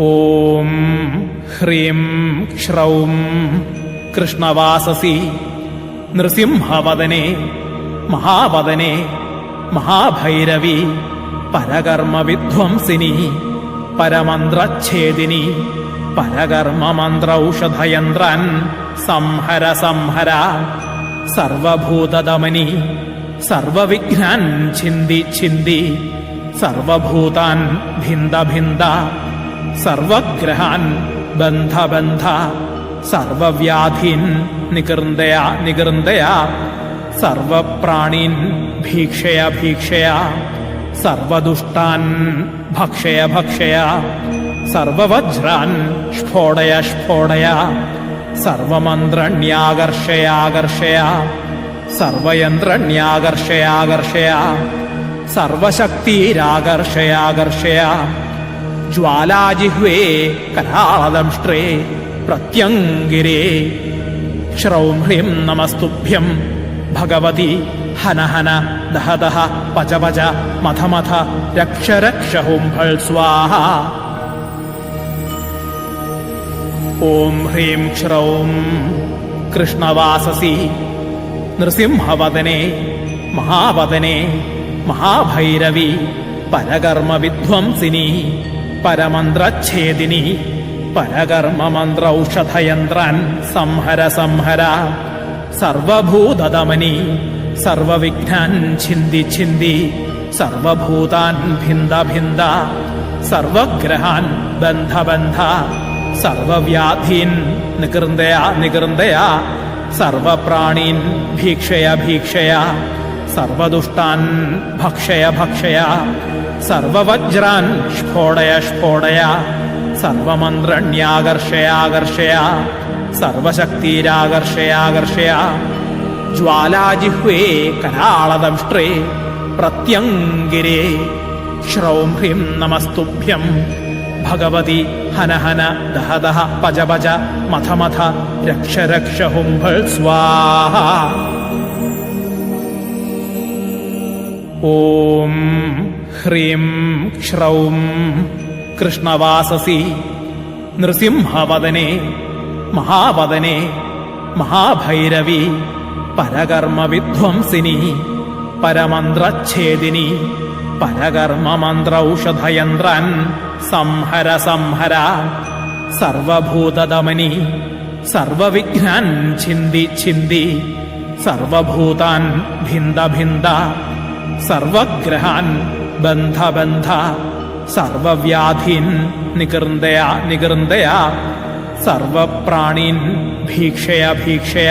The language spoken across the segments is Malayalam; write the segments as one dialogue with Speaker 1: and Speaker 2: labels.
Speaker 1: ഓം ഹ്രീം ക്ഷ്രൗം കൃഷ്ണവാസസി നൃസിംഹവദനെ മഹാവദനെ മഹാഭൈരവി പരകർമ്മവിധ്വംസിനി പരമന്ത്രച്ഛേദിനി പരകർമ്മമന്ത്രൌഷധയന്ത്രാൻ സംഹര സംഹര സർവഭൂതദമനി സർവവിഘ്നാൻ ഛിന്ദി ഛിന്ദി സർവഭൂതാൻ ഭിന്ദ ഭിന്ദ സർവഗ്രഹാൻ ബന്ധ ബന്ധ സർവവ്യാധീൻ നികൃന്ദയ നികൃന്ദയ സർവപ്രാണീൻ ഭീക്ഷയ ഭീക്ഷയ സർവദുഷ്ടാൻ ഭക്ഷയ ഭക്ഷയ സർവവജ്രാൻ സ്ഫോടയ സ്ഫോടയ സർവമന്ത്രണ്യാകർഷയാകർഷയ സർവയന്ത്രണ്യാകർഷയാകർഷയ സർവശക്തിരാകർഷയാകർഷയ ജ്വാലാജിഹ്വേ കരാളദംഷ്ട്രേ പ്രത്യംഗിരേ ശ്രൗം ഹ്രീം നമസ്തുഭ്യം ഭഗവതി ഹന ഹന ദഹ ദഹ പച പച മഥ മഥ രക്ഷ രക്ഷ ഹുംഫൾ സ്വാഹ. ഓം ഹ്രീം ശ്രൗം കൃഷ്ണവാസസി നൃസിംഹവദനെ മഹാവദനെ മഹാഭൈരവി പരകർമ്മവിധ്വംസിനി പരമന്ത്രച്ഛേദിനി പരകർമ്മമന്ത്രൌഷധയന്ത്രാൻ സംഹര സംഹര സർവഭൂതദമനി സർവവിഘ്നാൻ ഛിന്ദി ഛിന്ദി സർവഭൂതാൻ ഭിന്ദ ഭിന്ദ സർവഗ്രഹാൻ ബന്ധ ബന്ധ സർവവ്യാധീൻ നികൃന്ദയ നികൃന്ദയ സർവപ്രാണീൻ ഭീക്ഷയ ഭീക്ഷയ സർവദുഷ്ടാൻ ഭക്ഷയ ഭക്ഷയ സർവവജ്രാൻ സ്ഫോടയ സ്ഫോടയ സർവമന്ത്രണ്യാകർഷയാകർഷയ സർവശക്തിരാകർഷയാകർഷയ ജ്വാലാജിഹ്വേ കരാളദംഷ്ട്രേ പ്രത്യംഗിരേ ശ്രൗം ഹ്രീം നമസ്തുഭ്യം ഭഗവതി ഹന ഹന ദഹ ദഹ പച പച മഥ മഥ രക്ഷ രക്ഷ ഹുംഫൾ സ്വാഹ. ഓം ഹ്രീം ക്ഷ്രൗം കൃഷ്ണവാസസി നൃസിംഹവദനെ മഹാവദനെ മഹാഭൈരവി പരകർമ്മവിധ്വംസിനി പരമന്ത്രച്ഛേദിനി പരകർമ്മമന്ത്രൌഷധയന്ത്രാൻ സംഹര സംഹര സർവഭൂതദമനി സർവവിഘ്നാൻ ഛിന്ദി ഛിന്ദി സർവഭൂതാൻ ഭിന്ദ ഭിന്ദ സർവഗ്രഹാൻ ബന്ധ ബന്ധ സർവവ്യാധീൻ നികൃന്ദയ നികൃന്ദയ സർവപ്രാണീൻ ഭീക്ഷയ ഭീക്ഷയ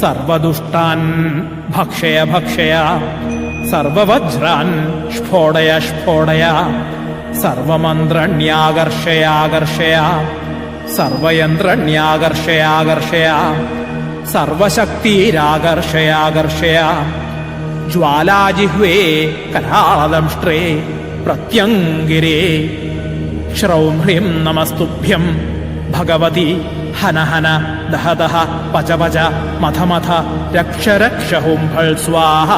Speaker 1: സർവദുഷ്ടാൻ ഭക്ഷയ ഭക്ഷയ സർവവജ്രാൻ സ്ഫോടയ സ്ഫോടയ സർവമന്ത്രണ്യാകർഷയാകർഷയ സർവയന്ത്രണ്യാകർഷയാകർഷയ സർവശക്തിരാകർഷയാകർഷയ ജ്വാലാജിഹ്വേ കരാളദംഷ്ട്രേ പ്രത്യംഗിരേ ശ്രൗം ഹ്രീം നമസ്തുഭ്യം ഭഗവതി ഹന ഹന ദഹ ദഹ പച പച മഥ മഥ രക്ഷ രക്ഷ ഹുംഫൾ സ്വാഹ.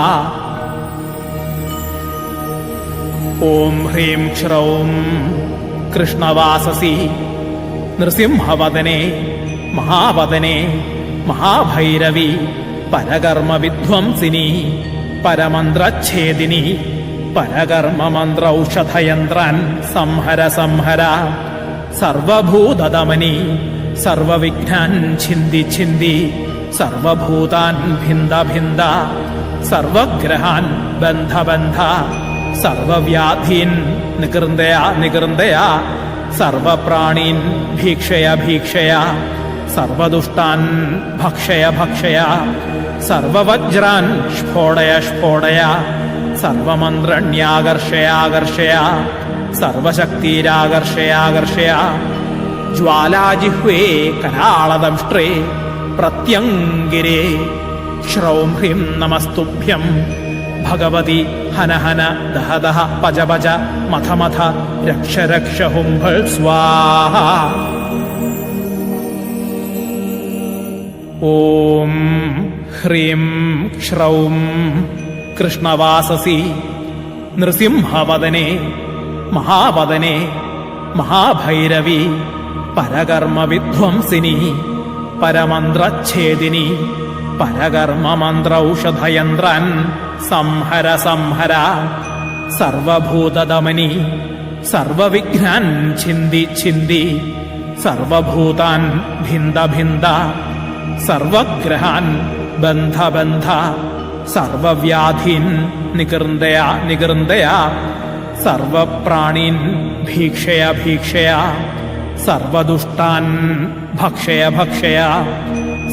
Speaker 1: ഓം ഹ്രീം ക്ഷ്രൗം കൃഷ്ണവാസസി നൃസിംഹവദനെ മഹാവദനെ മഹാഭൈരവി പരകർമ്മവിധ്വംസിനി പരമന്ത്രച്ഛേദിനി പരകർമ്മമന്ത്രൌഷധയന്ത്രാൻ സംഹര സംഹര സർവഭൂതദമനി സർവവിഘ്നാൻ ഛിന്ദി ഛിന്ദി സർവഭൂതാൻ ഭിന്ദ ഭിന്ദ സർവഗ്രഹാൻ ബന്ധ ബന്ധ സർവവ്യാധീൻ നികൃന്ദയ നികൃന്ദയ സർവപ്രാണീൻ ഭീക്ഷയ ഭീക്ഷയ സർവദുഷ്ടാൻ ഭക്ഷയ ഭക്ഷയ സർവവജ്രാൻ സ്ഫോടയ സ്ഫോടയ സർവമന്ത്രണ്യാകർഷയാകർഷയ സർവശക്തിരാകർഷയാകർഷയ ജ്വാലാജിഹ്വേ കരാളദംഷ്ട്രേ പ്രത്യംഗിരേ ശ്രൗം ഹ്രീം നമസ്തുഭ്യം ഭഗവതി ഹന ഹന ദഹ ദഹ പച പച മഥ മഥ രക്ഷ രക്ഷ ഹുംഫൾ സ്വാഹ. ഓം ഹ്രീം ക്ഷ്രൗം കൃഷ്ണവാസസി നൃസിംഹവദനെ മഹാവദനെ മഹാഭൈരവി പരകർമ്മ വിധ്വംസിനി പരമന്ത്രച്ഛേദിനി പരകർമ്മമന്ത്രൌഷധയന്ത്രാൻ സംഹര സംഹര സർവഭൂതദമനി സർവവിഘ്നാൻ ഛിന്ദി ഛിന്ദി സർവഭൂതാൻ ഭിന്ദ ഭിന്ദ സർവഗ്രഹാൻ ബന്ധ ബന്ധ സർവവ്യാധീൻ നികൃന്ദയ നികൃന്ദയ സർവപ്രാണീൻ ഭീക്ഷയ ഭീക്ഷയ സർവദുഷ്ടാൻ ഭക്ഷയ ഭക്ഷയ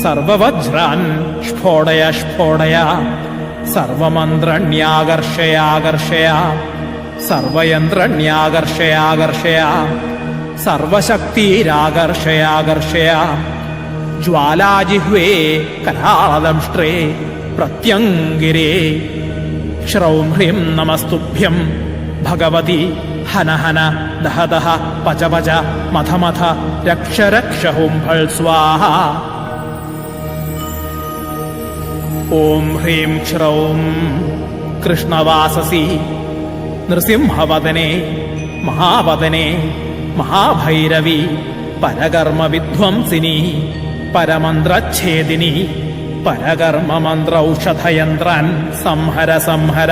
Speaker 1: സർവവജ്രാൻ സ്ഫോടയ സ്ഫോടയ സർവമന്ത്രണ്യാകർഷയാകർഷയ സർവയന്ത്രണ്യാകർഷയാകർഷയ സർവശക്തിരാകർഷയാകർഷയ ജ്വാലാജിഹ്വേ കരാളദംഷ്ട്രേ പ്രത്യംഗിരേ ശ്രൗം ഹ്രീം നമസ്തുഭ്യം ഭഗവതി ഹന ഹന ദഹ ദഹ പച പച മഥ മഥ രക്ഷ രക്ഷ ഹുംഫൾ സ്വാഹ. ഓം ഹ്രീം ശ്രൗം കൃഷ്ണവാസസി നൃസിംഹവദനേ മഹാവദനേ മഹാഭൈരവി പരകർമ്മ വിധ്വംസിനി പരമന്ത്രച്ഛേദിനി പരകർമ്മമന്ത്രൌഷധയന്ത്രാൻ സംഹര സംഹര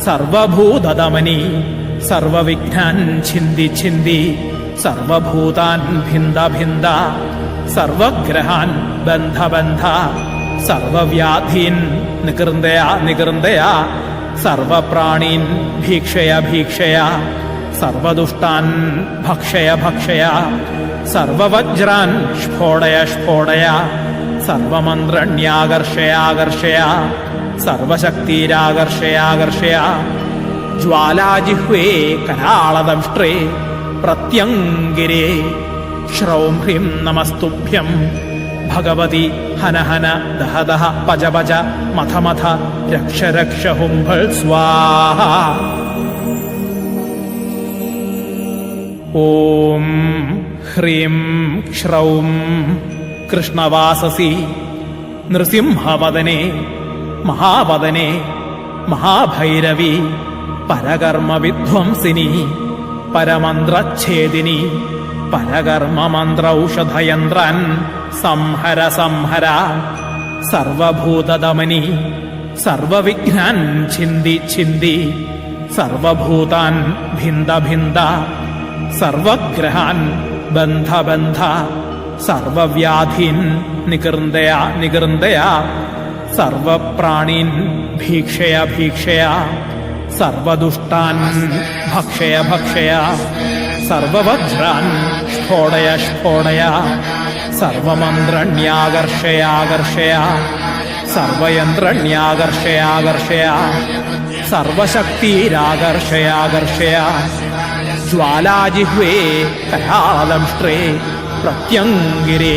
Speaker 1: സർവഭൂതദമനി സർവവിഘ്നാൻ ഛിന്ദി ഛിന്ദി സർവഭൂതാൻ ഭിന്ദ ഭിന്ദ സർവഗ്രഹാൻ ബന്ധ ബന്ധ സർവവ്യാധീൻ നികൃന്ദയ നികൃന്ദയ സർവപ്രാണീൻ ഭീക്ഷയ ഭീക്ഷയ സർവദുഷ്ടാൻ ഭക്ഷയ ഭക്ഷയ സർവവജ്രാൻ സ്ഫോടയ സ്ഫോടയ സർവമന്ത്രണ്യാകർഷയാകർഷയ സർവശക്തിരാകർഷയാകർഷയ ജ്വാലാജിഹ്വേ കരാളദംഷ്ട്രേ പ്രത്യംഗിരേ ശ്രൗം ഹ്രീം നമസ്തുഭ്യം ഭഗവതി ഹന ഹന ദഹ ദഹ പച പച മഥ മഥ രക്ഷ രക്ഷ ഹുംഫൾ സ്വാഹ. ഓം ഹ്രീം ശ്രൗം കൃഷ്ണവാസസി നൃസിംഹവദനേ മഹാവദനേ മഹാഭൈരവി പരകർമ്മ വിധ്വംസിനി പരമന്ത്രച്ഛേദിനി പരകർമ്മമന്ത്രൌഷധയന്ത്രാൻ സംഹര സംഹര സർവഭൂതദമനി സർവവിഘ്നാൻ ഛിന്ദി ഛിന്ദി സർവഭൂതാൻ ഭിന്ദ ഭിന്ദ സർവഗ്രഹാൻ ബന്ധ ബന്ധ സർവവ്യാധീൻ നികൃന്ദയ നികൃന്ദയ സർവപ്രാണീൻ ഭീക്ഷയ ഭീക്ഷയ സർവദുഷ്ടാൻ ഭക്ഷയ ഭക്ഷയ സർവവജ്രാൻ സ്ഫോടയ സ്ഫോടയ സർവമന്ത്രണ്യാകർഷയാകർഷയ സർവയന്ത്രണ്യാകർഷയാകർഷയ സർവശക്തിരാകർഷയാകർഷയ ജ്വാലാജിഹ്വേ കരാളദംഷ്ട്രേ പ്രത്യംഗിരേ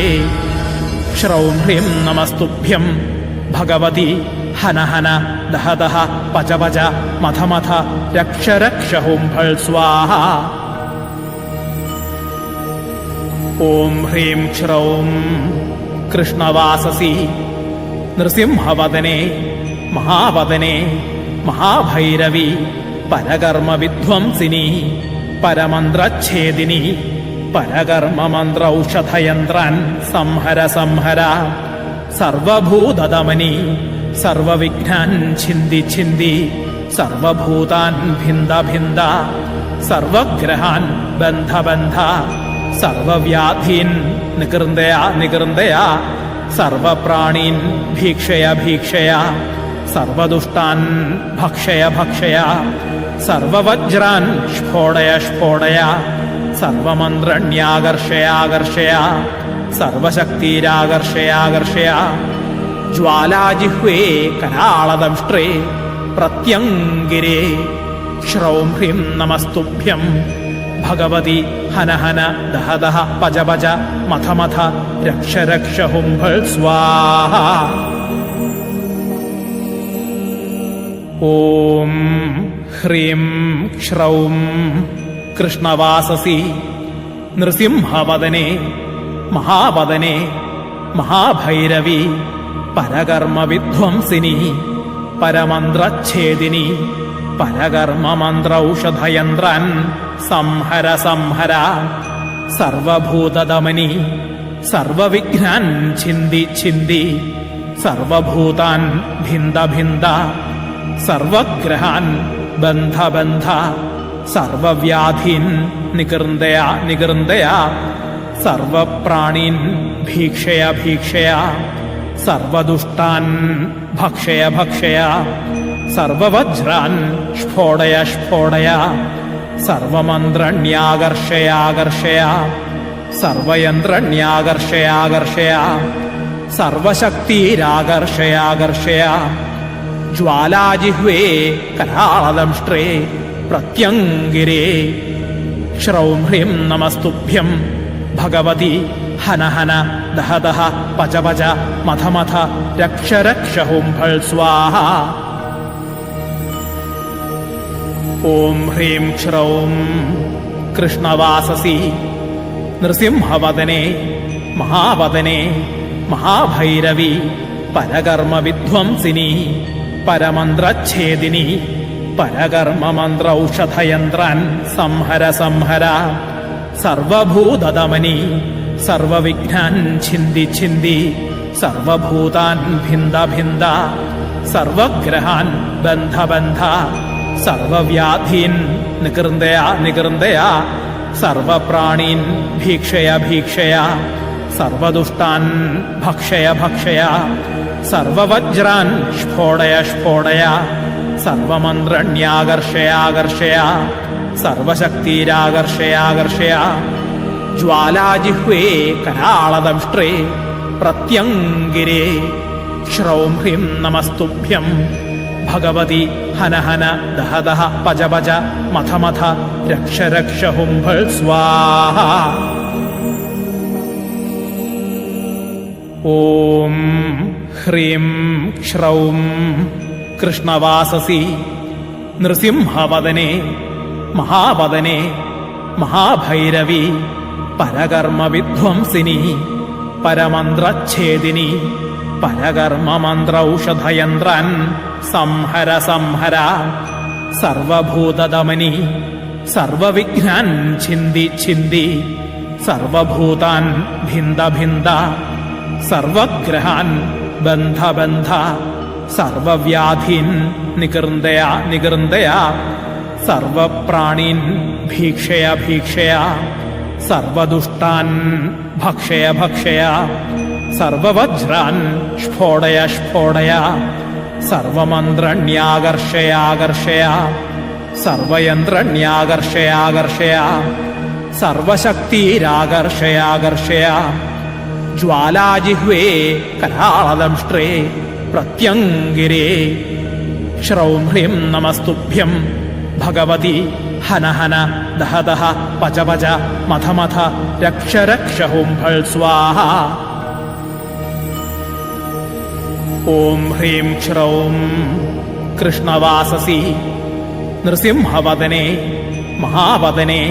Speaker 1: ശ്രൗം ഹ്രീം നമസ്തുഭ്യം ഭഗവതി ഹന ഹന ദഹ ദഹ പച പച മഥ മഥ രക്ഷ രക്ഷ ഹുംഫൾ സ്വാഹ. ഓം ഹ്രീം ശ്രൗം കൃഷ്ണവാസസി നൃസിംഹവദനേ മഹാവദനേ മഹാഭൈരവി പരകർമ്മ വിധ്വംസിനി പരമന്ത്രച്ഛേദിനി പരകർമ്മമന്ത്രൌഷധയന്ത്രാൻ സംഹര സംഹര സർവഭൂതദമനി സർവവിഘ്നാൻ ഛിന്ദി ഛിന്ദി സർവഭൂതാൻ ഭിന്ദ ഭിന്ദ സർവഗ്രഹാൻ ബന്ധ ബന്ധ സർവവ്യാധീൻ നികൃന്ദയ നികൃന്ദയ സർവപ്രാണീൻ ഭീക്ഷയ ഭീക്ഷയ സർവദുഷ്ടാൻ ഭക്ഷയ ഭക്ഷയ സർവവജ്രാൻ സ്ഫോടയ സ്ഫോടയ സർവമന്ത്രണ്യാകർഷയാകർഷയ സർവശക്തിരാകർഷയാകർഷയ ജ്വാലാജിഹ്വേ കരാളദംഷ്ട്രേ പ്രത്യംഗിരേ ശ്രൗം ഹ്രീം നമസ്തുഭ്യം ഭഗവതി ഹന ഹന ദഹ ദഹ പച പച മഥ മഥ രക്ഷ രക്ഷ ഹുംഫൾ സ്വാഹ. ഓം ഹ്രീം ശ്രൗം കൃഷ്ണവാസസി നൃസിംഹവദനേ മഹാവദനേ മഹാഭൈരവി പരകർമ്മ വിധ്വംസിനി പരമന്ത്രച്ഛേദിനി പരകർമ്മമന്ത്രൌഷധയന്ത്രാൻ സംഹര സംഹര സർവഭൂതദമനി സർവവിഘ്നാൻ ഛിന്തി ഛിന്തി സർവഭൂതാൻ ഭിന്ദ ഭിന്ദ സർവഗ്രഹാൻ ബന്ധ ബന്ധ സർവവ്യാധീൻ നികൃന്ദയ നികൃന്ദയ സർവപ്രാണീൻ ഭീക്ഷയ ഭീക്ഷയ സർവദുഷ്ടാൻ ഭക്ഷയ ഭക്ഷയ സർവവജ്രാൻ സ്ഫോടയ സ്ഫോടയ സർവമന്ത്രണ്യാകർഷയാകർഷയ സർവയന്ത്രണ്യാകർഷയാകർഷയ സർവശക്തിരാകർഷയാകർഷയ ജ്വാലാജിഹ്വേ കരാളദംഷ്ട്രേ പ്രത്യംഗിരേ ശ്രൗം ഹ്രീം നമസ്തുഭ്യം ഭഗവതി ഹന ഹന ദഹ ദഹ പച പച മഥ മഥ രക്ഷ രക്ഷ ഹുംഫൾ സ്വാഹ. ഓം ഹ്രീം ശ്രൗം കൃഷ്ണവാസസി നൃസിംഹവദനേ മഹാവദനേ മഹാഭൈരവി പരകർമ്മവിധ്വംസിനി പരമന്ത്രച്ഛേദിനി പരകർമ്മമന്ത്രൌഷധയന്ത്രാൻ സംഹര സംഹര സർവഭൂതദമനി സർവവിഘ്നാൻ ഛിന്തി ഛിന്തി സർവഭൂതാൻ ഭിന്ദ ഭിന്ദ സർവഗ്രഹാൻ ബന്ധ ബന്ധ സർവവ്യാധീൻ നികൃന്ദയ നികൃന്ദയ സർവപ്രാണീൻ ഭീക്ഷയ ഭീക്ഷയ സർവദുഷ്ടാൻ ഭക്ഷയ ഭക്ഷയ സർവവജ്രാൻ സ്ഫോടയ സ്ഫോടയ സർവമന്ത്രണ്യാകർഷയാകർഷയ സർവശക്തിരാകർഷയാകർഷയ ജ്വാലാജിഹ്വേ കരാളദംഷ്ട്രേ പ്രത്യംഗിരേ ശ്രൗം ഹ്രീം നമസ്തുഭ്യം ഭഗവതി ഹന ഹന ദഹ ദഹ പച പച മഥ മഥ രക്ഷ രക്ഷ ഹുംഫൾ സ്വാഹ. ഓം ഹ്രീം ശ്രൗം കൃഷ്ണവാസസി നൃസിംഹവദനേ മഹാവദനേ മഹാഭൈരവി പരകർമ്മവിധ്വംസിനി പരമന്ത്രച്ഛേദിനി പരകർമ്മമന്ത്രൌഷധയന്ത്രാൻ സംഹര സംഹര സർവഭൂതദമനി സർവവിഘ്നാൻ ഛിന്തി ഛിന്തി സർവഭൂതാൻ ഭിന്ദ ഭിന്ദ സർവഗ്രഹാൻ ബന്ധ ബന്ധ സർവവ്യാധീൻ നികൃന്ദയ നികൃന്ദയ സർവപ്രാണീൻ ഭീക്ഷയ ഭീക്ഷയ സർവദുഷ്ടാൻ ഭക്ഷയ ഭക്ഷയ സർവവജ്രാൻ സ്ഫോടയ സ്ഫോടയ സർവമന്ത്രണ്യാകർഷയാകർഷയ സർവയന്ത്രണ്യാകർഷയാകർഷയ സർവശക്തിരാകർഷയാകർഷയ ജ്വാലാജിഹ്വേ കരാളദംഷ്ട്രേ പ്രത്യംഗിരേ ശ്രൗം ഹ്രീം നമസ്തുഭ്യം ഭഗവതി ഹന ഹന ദഹ ദഹ പച പച മഥ മഥ രക്ഷ രക്ഷ ഹുംഫൾ സ്വാഹ. ഓം ഹ്രീം ശ്രൗം കൃഷ്ണവാസസി നൃസിംഹവദനേ മഹാവദനേ